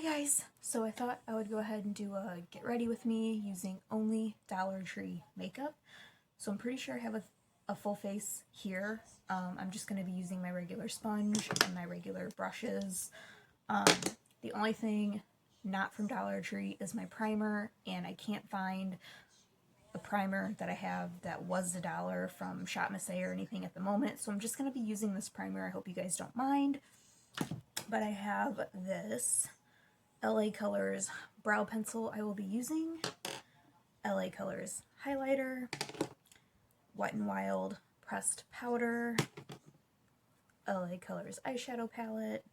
Hi guys! So I thought I would go ahead and do a get ready with me using only Dollar Tree makeup. So I'm pretty sure I have a full face here. I'm just going to be using my regular sponge and my regular brushes. The only thing not from Dollar Tree is my primer, and I can't find a primer that I have that was $1 from Shop Miss A or anything at the moment. So I'm just going to be using this primer. I hope you guys don't mind. But I have this LA Colors brow pencil I will be using, LA Colors highlighter, Wet n Wild pressed powder, LA Colors eyeshadow palette,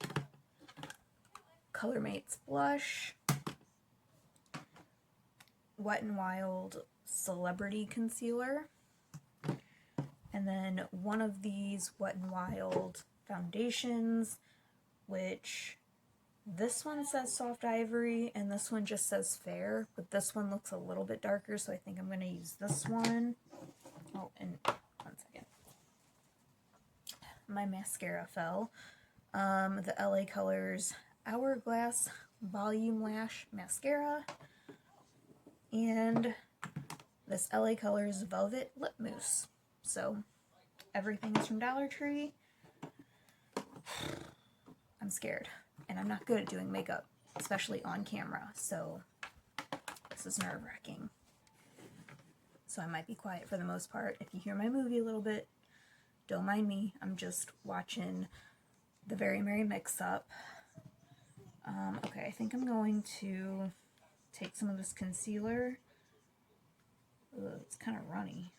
ColorMates blush, Wet n Wild celebrity concealer, and then one of these Wet n Wild foundations, which this one says soft ivory and this one just says fair, but this one looks a little bit darker, so I think I'm going to use this one. Oh, and 1 second. My mascara fell. The LA Colors Hourglass Volume Lash Mascara, and this LA Colors Velvet Lip Mousse. So everything is from Dollar Tree. I'm scared, and I'm not good at doing makeup, especially on camera, so this is nerve-wracking. So I might be quiet for the most part. If you hear my movie a little bit, don't mind me. I'm just watching the Very Merry Mix-Up. Okay, I think I'm going to take some of this concealer. Ugh, it's kind of runny.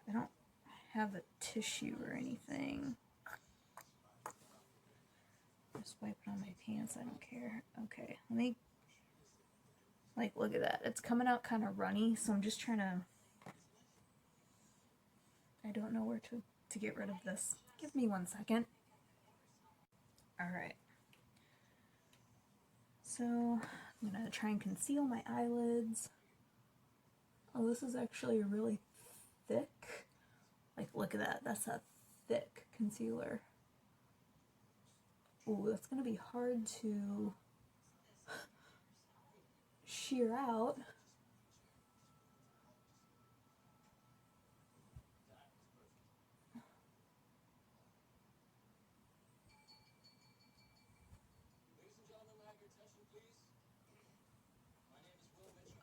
I don't have a tissue or anything. Just wipe it on my pants, I don't care. Okay, let me, look at that. It's coming out kind of runny, so I'm just trying to, I don't know where to get rid of this. Give me 1 second. Alright. So, I'm going to try and conceal my eyelids. Oh, this is actually really thick. Like, look at that. That's a thick concealer. Ooh, that's going to be hard to sheer out.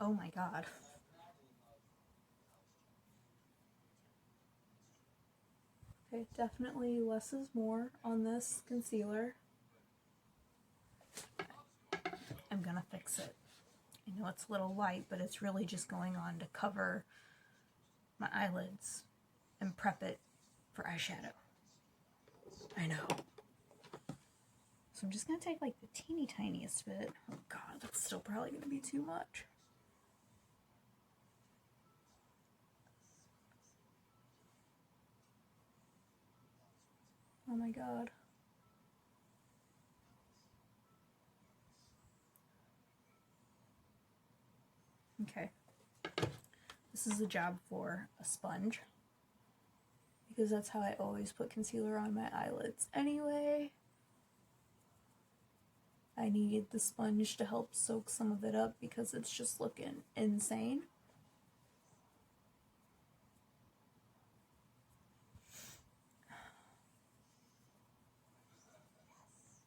Oh my god. Okay, definitely less is more on this concealer. I'm gonna fix it. I know it's a little light, but it's really just going on to cover my eyelids and prep it for eyeshadow. I know. So I'm just gonna take like the teeny tiniest bit. Oh god, that's still probably gonna be too much. Oh my god. Okay. This is a job for a sponge, because that's how I always put concealer on my eyelids anyway. I need the sponge to help soak some of it up because it's just looking insane.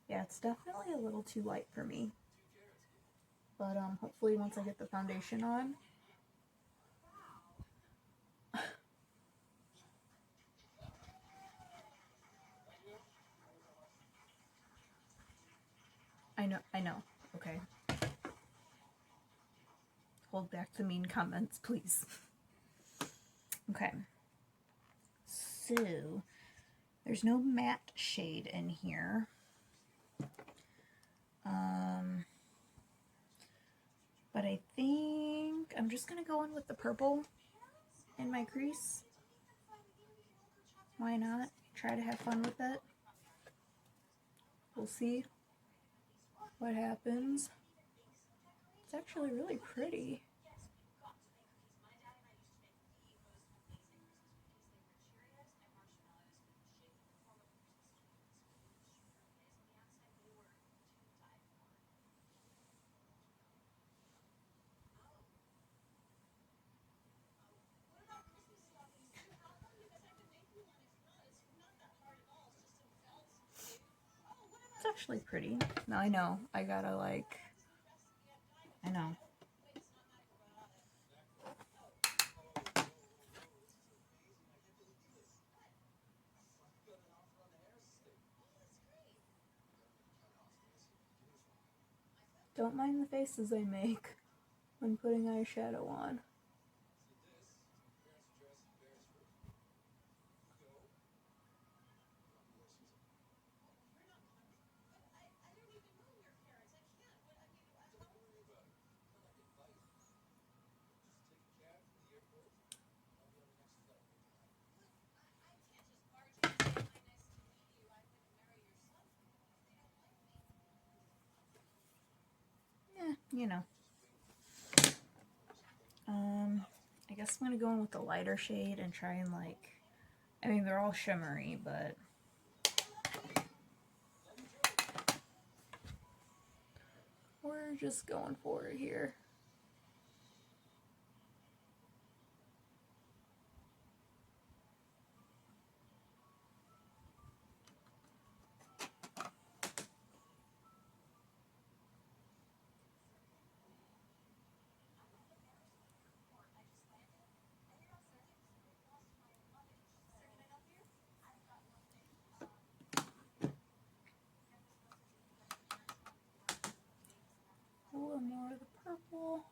Yeah, it's definitely a little too light for me. But hopefully once I get the foundation on. I know. Okay. Hold back the mean comments, please. Okay. So, there's no matte shade in here. But I think I'm just going to go in with the purple in my crease. Why not? Try to have fun with it. We'll see what happens. It's actually really pretty. actually pretty. Now I know I gotta like, I know. Don't mind the faces I make when putting eyeshadow on. You know. I guess I'm gonna go in with the lighter shade and try and like, I mean, they're all shimmery, but we're just going for it here. A little more of the purple.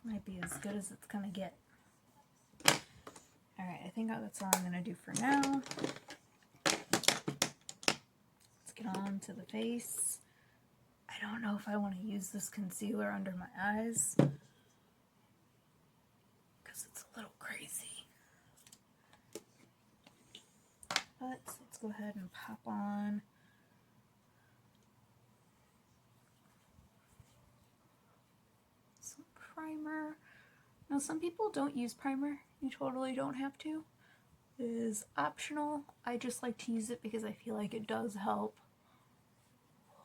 Might be as good as it's gonna get. Alright, I think that's all I'm gonna do for now. Let's get on to the face. I don't know if I want to use this concealer under my eyes because it's a little crazy. But let's go ahead and pop on some primer. Now some people don't use primer. You totally don't have to. It is optional. I just like to use it because I feel like it does help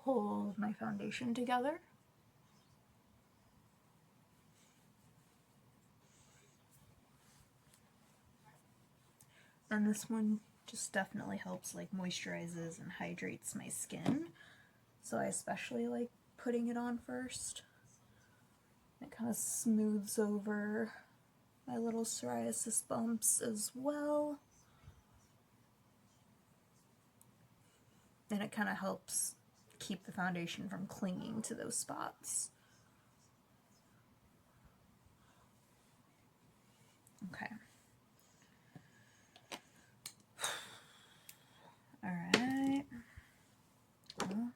hold my foundation together. And this one just definitely helps, like, moisturizes and hydrates my skin. So I especially like putting it on first. It kind of smooths over my little psoriasis bumps as well. And it kind of helps keep the foundation from clinging to those spots. Okay. Alright. Well,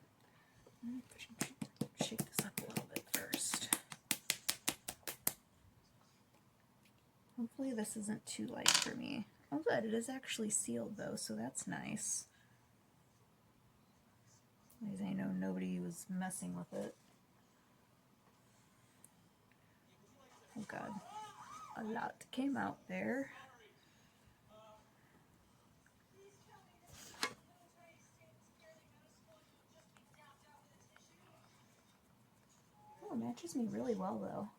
shake this up a little bit first. Hopefully this isn't too light for me. Oh good, it is actually sealed though, so that's nice. At least I know nobody was messing with it. Oh god, a lot came out there. Oh, it matches me really well though.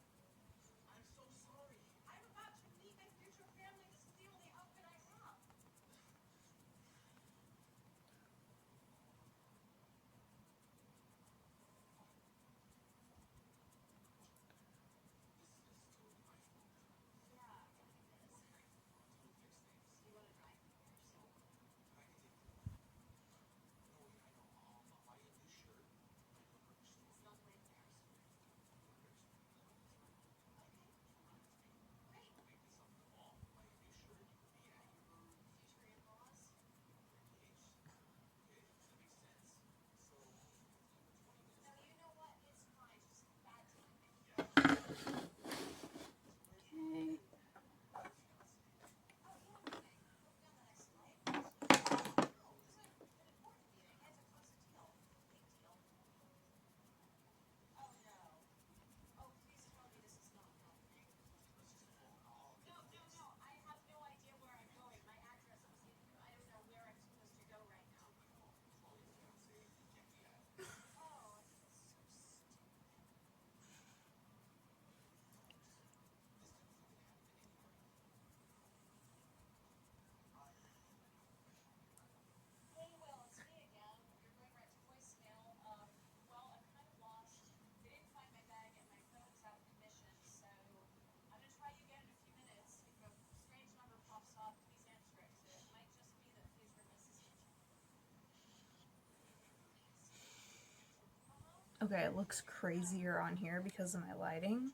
Okay, it looks crazier on here because of my lighting.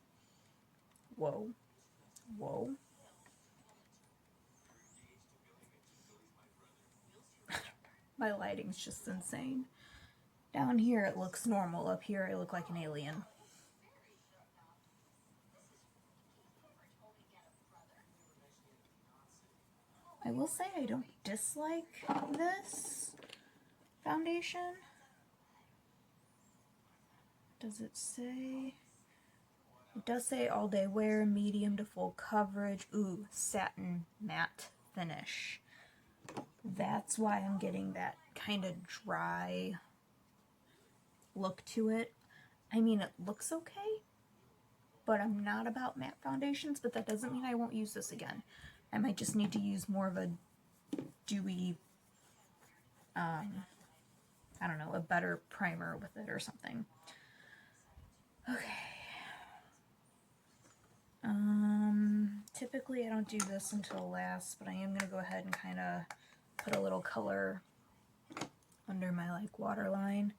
Whoa. Whoa. My lighting's just insane. Down here it looks normal. Up here I look like an alien. I will say I don't dislike this foundation. Does it say? It does say all day wear, medium to full coverage. Ooh, satin matte finish. That's why I'm getting that kind of dry look to it. I mean, it looks okay, but I'm not about matte foundations, but that doesn't mean I won't use this again. I might just need to use more of a dewy, I don't know, a better primer with it or something. Okay. Typically I don't do this until last, but I am going to go ahead and kind of put a little color under my like waterline.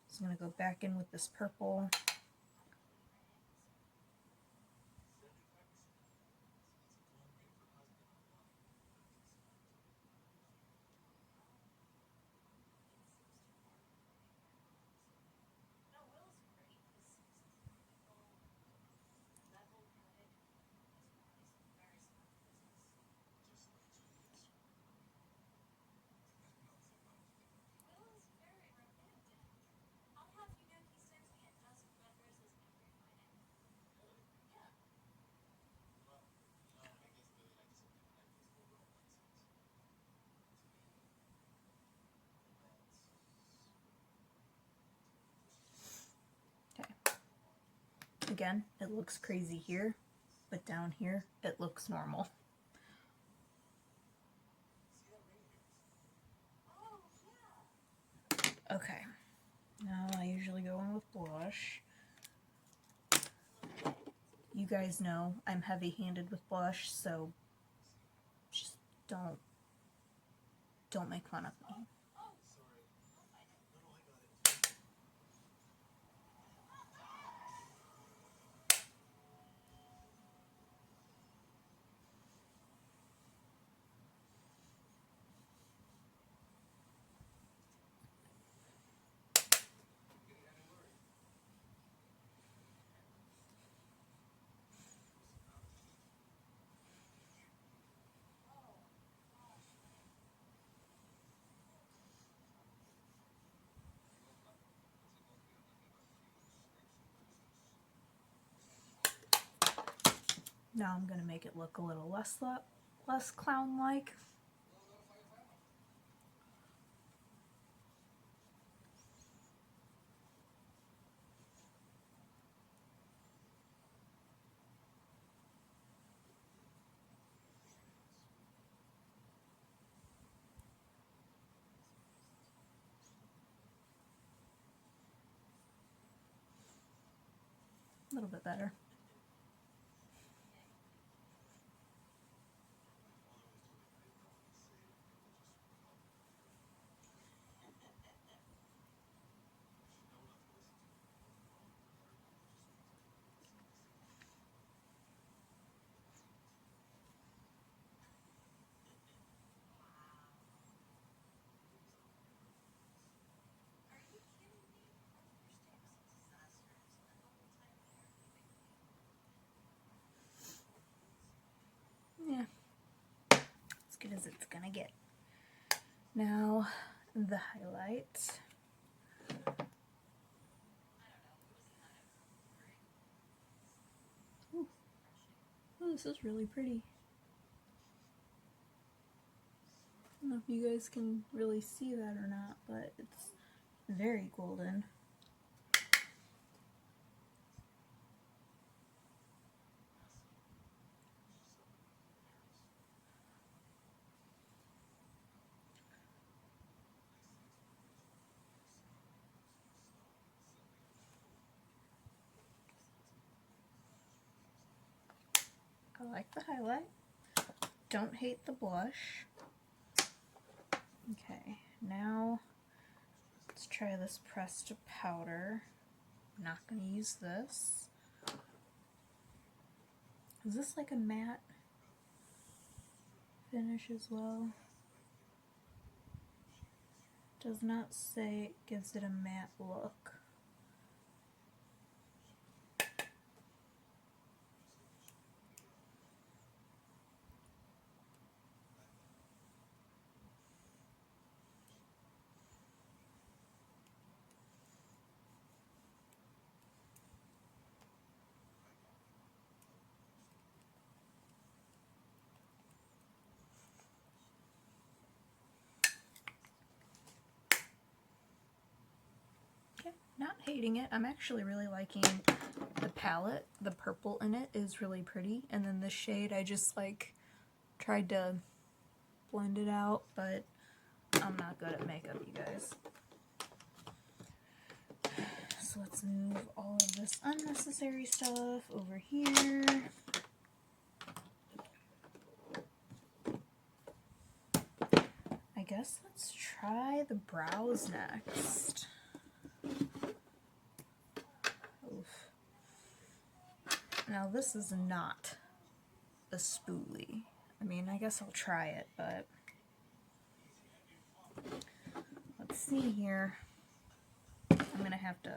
So I'm going to go back in with this purple. Again, it looks crazy here, but down here, it looks normal. Okay, now I usually go in with blush. You guys know I'm heavy-handed with blush, so just don't make fun of me. Now I'm going to make it look a little less clown-like. A little bit better. Yeah, as good as it's gonna get. Now, the highlight. Ooh. Oh, this is really pretty. I don't know if you guys can really see that or not, but it's very golden. I like the highlight. Don't hate the blush. Okay, now let's try this pressed powder. I'm not going to use this. Is this like a matte finish as well? Does not say it gives it a matte look. Not hating it. I'm actually really liking the palette. The purple in it is really pretty. And then the shade, I just like tried to blend it out, but I'm not good at makeup, you guys. So let's move all of this unnecessary stuff over here. I guess let's try the brows next. Oof. Now this is not a spoolie. I mean, I guess I'll try it, but let's see here. I'm gonna have to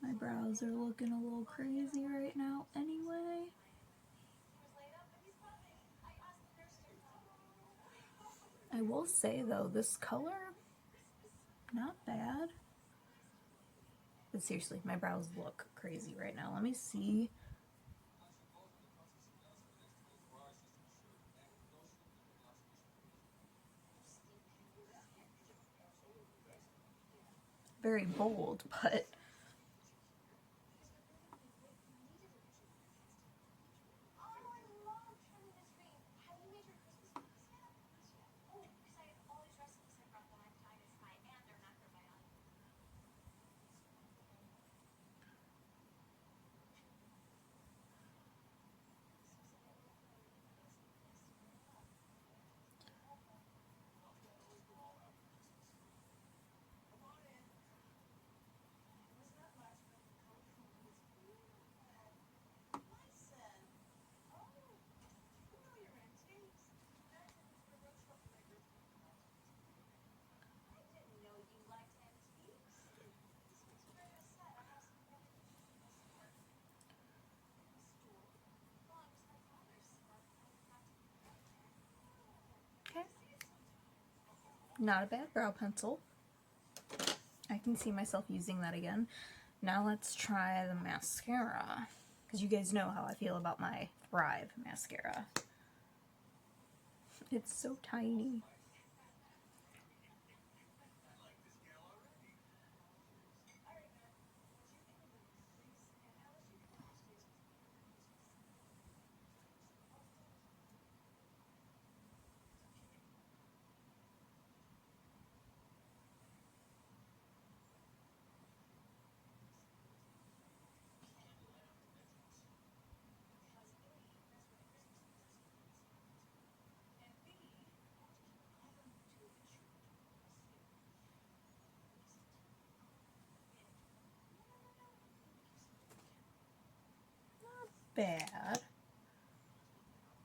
my brows are looking a little crazy right now anyway. I will say though, this color, not bad. But seriously, my brows look crazy right now. Let me see. Very bold, but okay. Not a bad brow pencil. I can see myself using that again. Now let's try the mascara, because you guys know how I feel about my Thrive mascara. It's so tiny. Bad,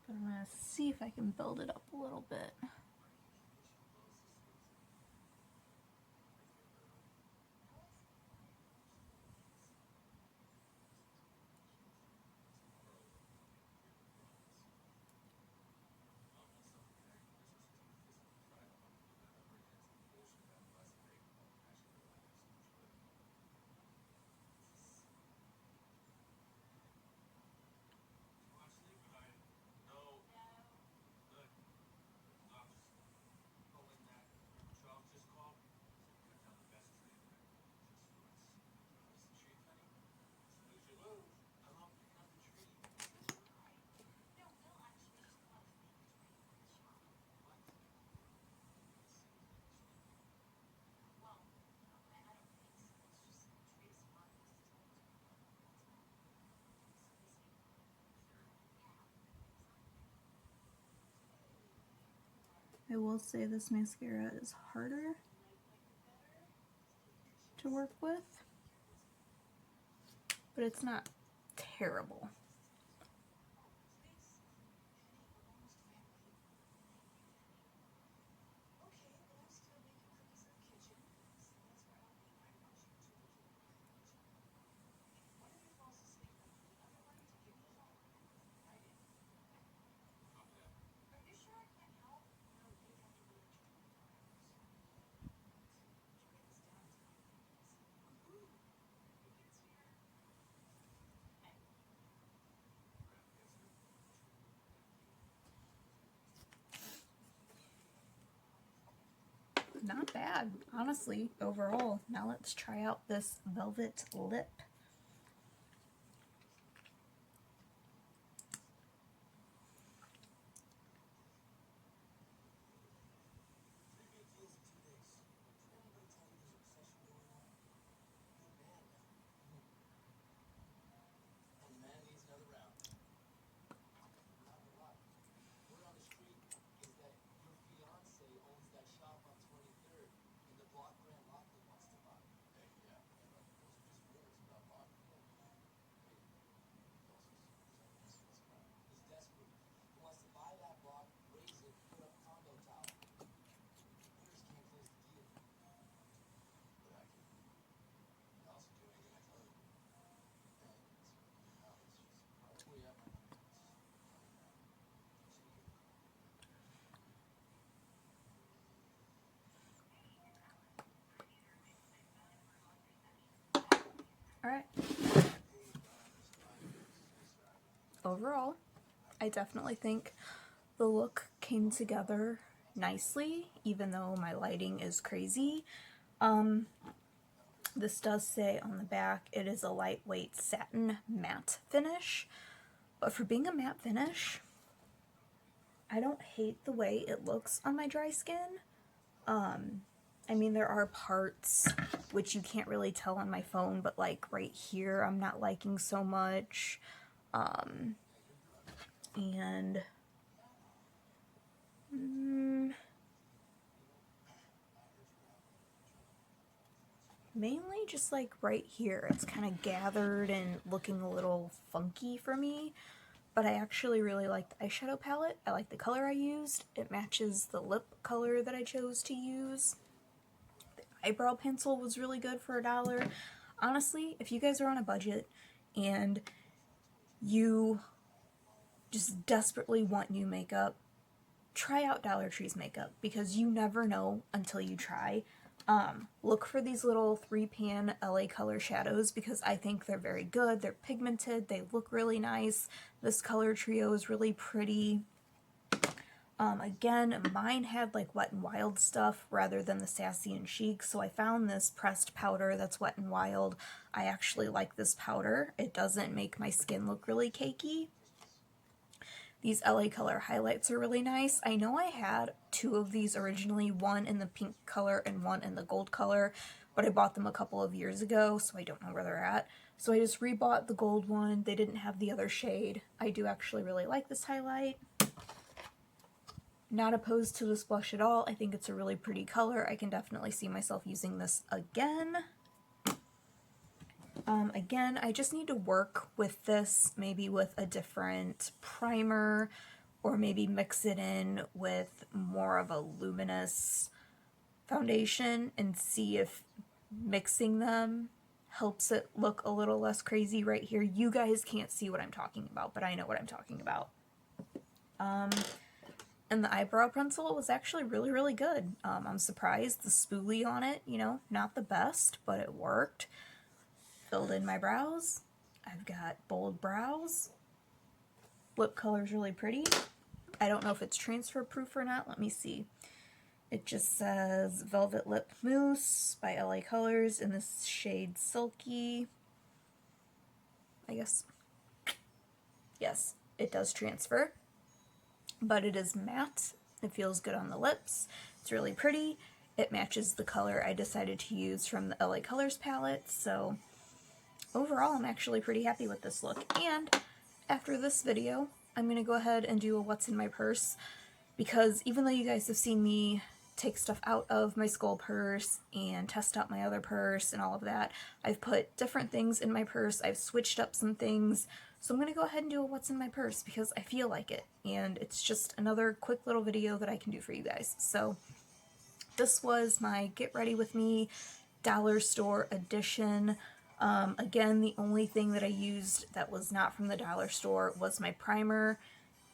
but I'm gonna see if I can build it up a little bit. I will say this mascara is harder to work with, but it's not terrible. Not bad, honestly, overall. Now let's try out this velvet lip. Alright. Overall, I definitely think the look came together nicely, even though my lighting is crazy. This does say on the back it is a lightweight satin matte finish, but for being a matte finish, I don't hate the way it looks on my dry skin. I mean, there are parts which you can't really tell on my phone, but like right here I'm not liking so much. And mainly just like right here, it's kind of gathered and looking a little funky for me, but I actually really like the eyeshadow palette. I like the color I used. It matches the lip color that I chose to use. The eyebrow pencil was really good for $1. Honestly, if you guys are on a budget and you just desperately want new makeup, try out Dollar Tree's makeup, because you never know until you try. Look for these little 3-pan LA Color shadows because I think they're very good. They're pigmented, they look really nice. This color trio is really pretty. Again, mine had like Wet n Wild stuff rather than the Sassy and Chic, so I found this pressed powder that's Wet n Wild. I actually like this powder. It doesn't make my skin look really cakey. These LA Color highlights are really nice. I know I had 2 of these originally, one in the pink color and one in the gold color, but I bought them a couple of years ago, so I don't know where they're at. So I just rebought the gold one. They didn't have the other shade. I do actually really like this highlight. Not opposed to this blush at all. I think it's a really pretty color. I can definitely see myself using this again. Again, I just need to work with this, maybe with a different primer, or maybe mix it in with more of a luminous foundation and see if mixing them helps it look a little less crazy right here. You guys can't see what I'm talking about, but I know what I'm talking about. And the eyebrow pencil was actually really, really good. I'm surprised. The spoolie on it, you know, not the best, but it worked. Filled in my brows. I've got bold brows. Lip color's really pretty. I don't know if it's transfer proof or not. Let me see. It just says Velvet Lip Mousse by LA Colors in this shade Silky. I guess. Yes, it does transfer. But it is matte. It feels good on the lips. It's really pretty. It matches the color I decided to use from the LA Colors palette, so overall I'm actually pretty happy with this look. And after this video, I'm going to go ahead and do a what's in my purse. because even though you guys have seen me take stuff out of my skull purse and test out my other purse and all of that, I've put different things in my purse, I've switched up some things, so I'm going to go ahead and do a what's in my purse because I feel like it, and it's just another quick little video that I can do for you guys. So this was my Get Ready With Me dollar store edition. Again, the only thing that I used that was not from the dollar store was my primer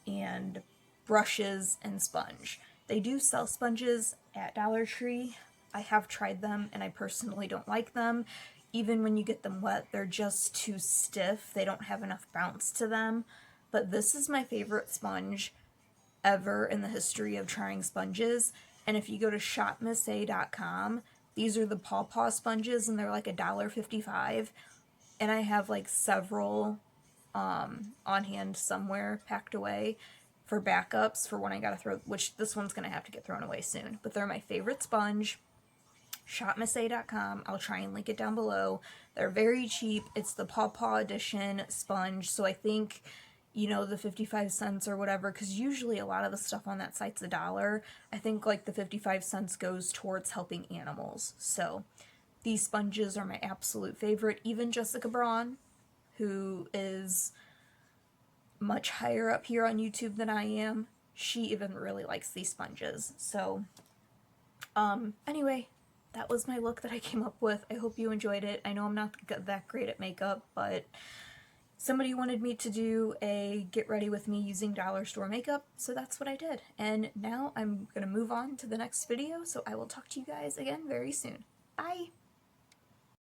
and brushes and sponge. They do sell sponges at Dollar Tree. I have tried them and I personally don't like them. Even when you get them wet, they're just too stiff. They don't have enough bounce to them. But this is my favorite sponge ever in the history of trying sponges. And if you go to shopmissa.com, these are the Paw Paw sponges and they're like $1.55. And I have like several on hand somewhere packed away for backups for when I gotta throw, which this one's gonna have to get thrown away soon. But they're my favorite sponge. shopmissa.com. I'll try and link it down below. They're very cheap. It's the Paw Paw edition sponge, so I think, you know, the 55 cents or whatever, because usually a lot of the stuff on that site's $1. I think like the 55 cents goes towards helping animals. So these sponges are my absolute favorite. Even Jessica Braun, who is much higher up here on YouTube than I am, she even really likes these sponges. So anyway, that was my look that I came up with. I hope you enjoyed it. I know I'm not that great at makeup, but somebody wanted me to do a Get Ready With Me using dollar store makeup, so that's what I did. And now I'm gonna move on to the next video, so I will talk to you guys again very soon. Bye!